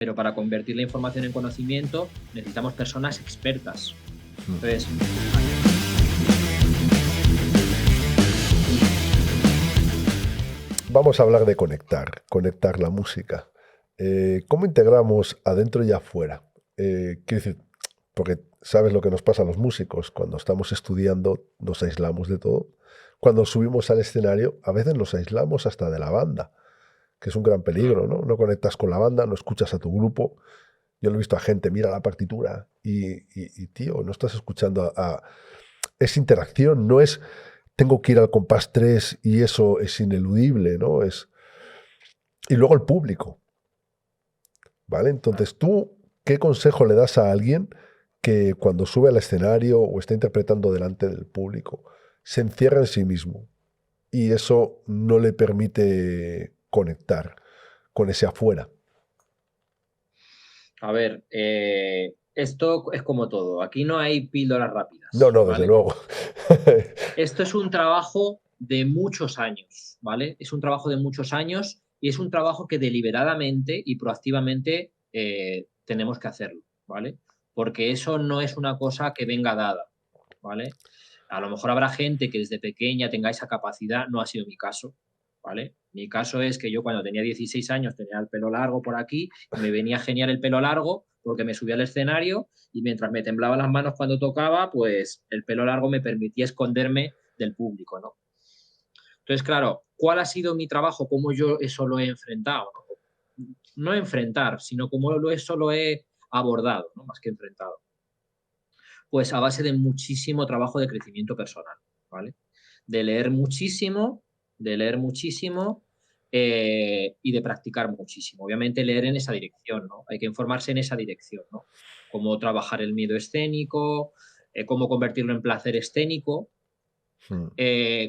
pero para convertir la información en conocimiento necesitamos personas expertas. Entonces, vamos a hablar de conectar la música. ¿Cómo integramos adentro y afuera? Quiero decir, porque sabes lo que nos pasa a los músicos, cuando estamos estudiando nos aislamos de todo. Cuando subimos al escenario, a veces nos aislamos hasta de la banda, que es un gran peligro, ¿no? No conectas con la banda, no escuchas a tu grupo. Yo lo he visto a gente, mira la partitura y tío, no estás escuchando es interacción, no es tengo que ir al compás 3 y eso es ineludible, ¿no? Y luego el público, ¿vale? Entonces, ¿tú qué consejo le das a alguien que cuando sube al escenario o está interpretando delante del público se encierra en sí mismo y eso no le permite conectar con ese afuera? a ver, esto es como todo. Aquí no hay píldoras No, rápidas, no, desde ¿vale? luego. Esto es un trabajo de muchos años, ¿vale? Es un trabajo de muchos años y es un trabajo que deliberadamente y proactivamente tenemos que hacerlo, ¿vale? Porque eso no es una cosa que venga dada, ¿vale? A lo mejor habrá gente que desde pequeña tenga esa capacidad, no ha sido mi caso, ¿vale? Mi caso es que yo cuando tenía 16 años tenía el pelo largo por aquí y me venía genial el pelo largo porque me subía al escenario y mientras me temblaban las manos cuando tocaba, pues el pelo largo me permitía esconderme del público, ¿no? Entonces, claro, ¿cuál ha sido mi trabajo? ¿Cómo yo eso lo he enfrentado? No enfrentar, sino cómo eso lo he abordado, ¿no? Más que enfrentado. Pues a base de muchísimo trabajo de crecimiento personal, ¿vale? De leer muchísimo y de practicar muchísimo. Obviamente leer en esa dirección, ¿no? Hay que informarse en esa dirección, ¿no? Cómo trabajar el miedo escénico, cómo convertirlo en placer escénico,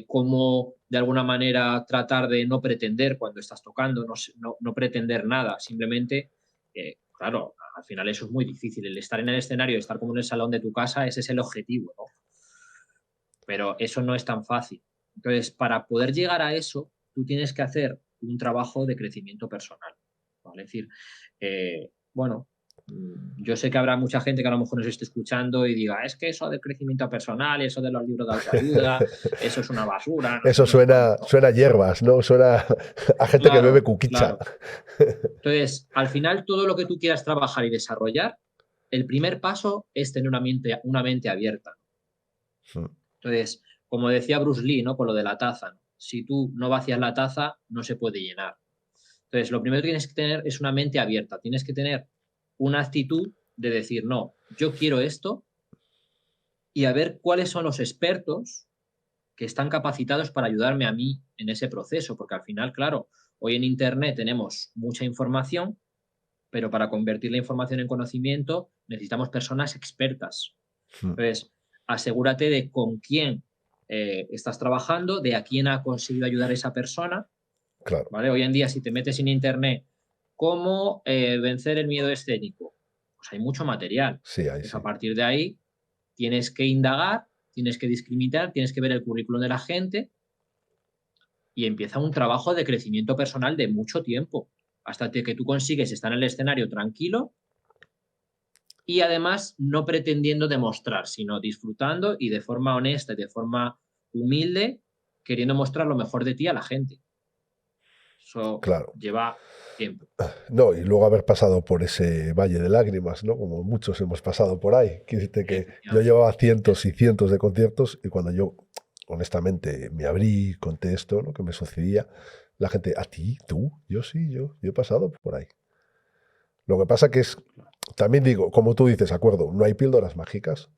cómo de alguna manera tratar de no pretender cuando estás tocando, no pretender nada, simplemente, claro, al final eso es muy difícil, el estar en el escenario, estar como en el salón de tu casa, ese es el objetivo, ¿no? Pero eso no es tan fácil. Entonces, para poder llegar a eso, tú tienes que hacer un trabajo de crecimiento personal, ¿vale? Es decir, bueno, yo sé que habrá mucha gente que a lo mejor nos esté escuchando y diga, es que eso del crecimiento personal, eso de los libros de autoayuda, eso es una basura, no sé Eso qué, no sé cuánto, ¿no? suena a hierbas, ¿no? Suena a gente que bebe Claro, cuquicha. claro. Entonces, al final, todo lo que tú quieras trabajar y desarrollar, el primer paso es tener una mente abierta. Entonces, como decía Bruce Lee, ¿no? Con lo de la taza, ¿no? Si tú no vacías la taza, no se puede llenar. Entonces, lo primero que tienes que tener es una mente abierta. Tienes que tener una actitud de decir, no, yo quiero esto y a ver cuáles son los expertos que están capacitados para ayudarme a mí en ese proceso, porque al final, claro, hoy en Internet tenemos mucha información, pero para convertir la información en conocimiento necesitamos personas expertas. Entonces, asegúrate de con quién estás trabajando, de a quién ha conseguido ayudar a esa persona, Claro. ¿vale? Hoy en día, si te metes en Internet, ¿cómo vencer el miedo escénico? Pues hay mucho material. Sí, ahí Entonces, sí. a partir de ahí, tienes que indagar, tienes que discriminar, tienes que ver el currículum de la gente y empieza un trabajo de crecimiento personal de mucho tiempo, hasta que tú consigues estar en el escenario tranquilo y además no pretendiendo demostrar, sino disfrutando y de forma honesta y de forma humilde, queriendo mostrar lo mejor de ti a la gente. Eso Claro. lleva tiempo. No, y luego haber pasado por ese valle de lágrimas, ¿no? Como muchos hemos pasado por ahí. Quiero decirte que yo Efectivamente. llevaba cientos y cientos de conciertos y cuando yo, honestamente, me abrí, conté esto, lo que me sucedía, la gente, ¿a ti? ¿Tú? Yo sí, yo he pasado por ahí. Lo que pasa que es, también digo, como tú dices, acuerdo, no hay píldoras mágicas,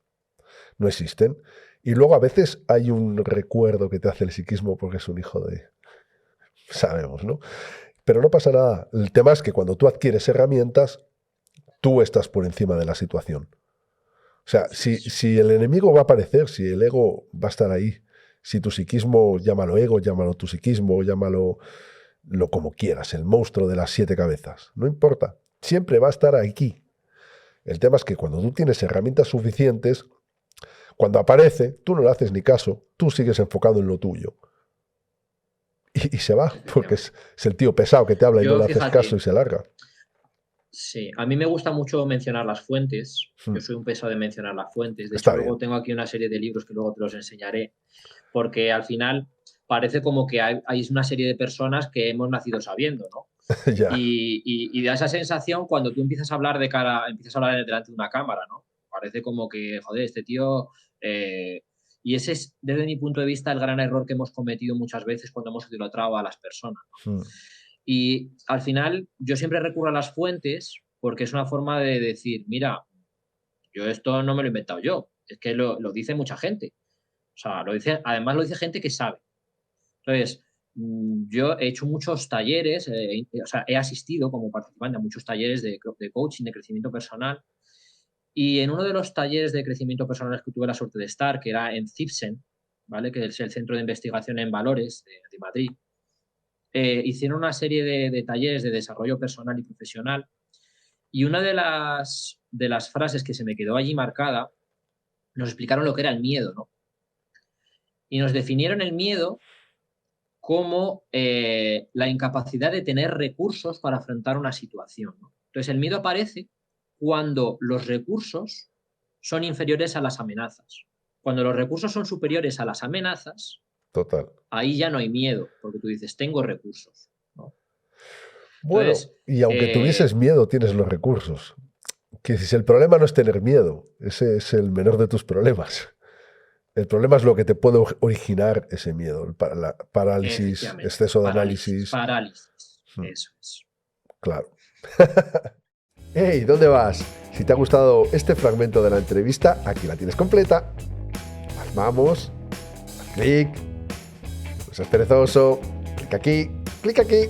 no existen. Y luego a veces hay un recuerdo que te hace el psiquismo porque es un hijo de... Sabemos, ¿no? Pero no pasa nada. El tema es que cuando tú adquieres herramientas, tú estás por encima de la situación. O sea, si el enemigo va a aparecer, si el ego va a estar ahí, si tu psiquismo, llámalo ego, llámalo tu psiquismo, llámalo lo como quieras, el monstruo de las 7 cabezas, no importa, siempre va a estar aquí. El tema es que cuando tú tienes herramientas suficientes, cuando aparece, tú no le haces ni caso, tú sigues enfocado en lo tuyo. Y se va, porque es el tío pesado que te habla y no Yo, le haces caso fíjate, y se larga. Sí, a mí me gusta mucho mencionar las fuentes. Mm. Yo soy un pesado de mencionar las fuentes. De Está hecho, luego bien. tengo aquí una serie de libros que luego te los enseñaré, porque al final parece como que hay una serie de personas que hemos nacido sabiendo, ¿no? Ya, Y da esa sensación cuando tú empiezas a hablar empiezas a hablar delante de una cámara, ¿no? Parece como que, joder, este tío. eh, y ese es, desde mi punto de vista, el gran error que hemos cometido muchas veces cuando hemos idolatrado a las personas. mm, Y al final, yo siempre recurro a las fuentes porque es una forma de decir, mira, yo esto no me lo he inventado yo, es que lo dice mucha gente. O sea, además lo dice gente que sabe. Entonces, yo he hecho muchos talleres, o sea, he asistido como participante a muchos talleres de coaching, de crecimiento personal. Y en uno de los talleres de crecimiento personal que tuve la suerte de estar, que era en CIPSEN, ¿vale? Que es el Centro de Investigación en Valores de Madrid, hicieron una serie de talleres de desarrollo personal y profesional. Y una de las frases que se me quedó allí marcada, nos explicaron lo que era el miedo, ¿no? Y nos definieron el miedo como la incapacidad de tener recursos para afrontar una situación, ¿no? Entonces, el miedo aparece cuando los recursos son inferiores a las amenazas. Cuando los recursos son superiores a las amenazas, total. ahí ya no hay miedo, porque tú dices, tengo recursos, ¿no? Bueno, Entonces, y aunque tuvieses miedo, tienes los recursos. Que si el problema no es tener miedo, ese es el menor de tus problemas. El problema es lo que te puede originar ese miedo, la parálisis, efectivamente, exceso de parálisis, análisis. parálisis, Hmm, eso es. claro. Hey, ¿dónde vas? Si te ha gustado este fragmento de la entrevista, aquí la tienes completa. Vamos, haz clic, no seas perezoso, clic aquí, clic aquí.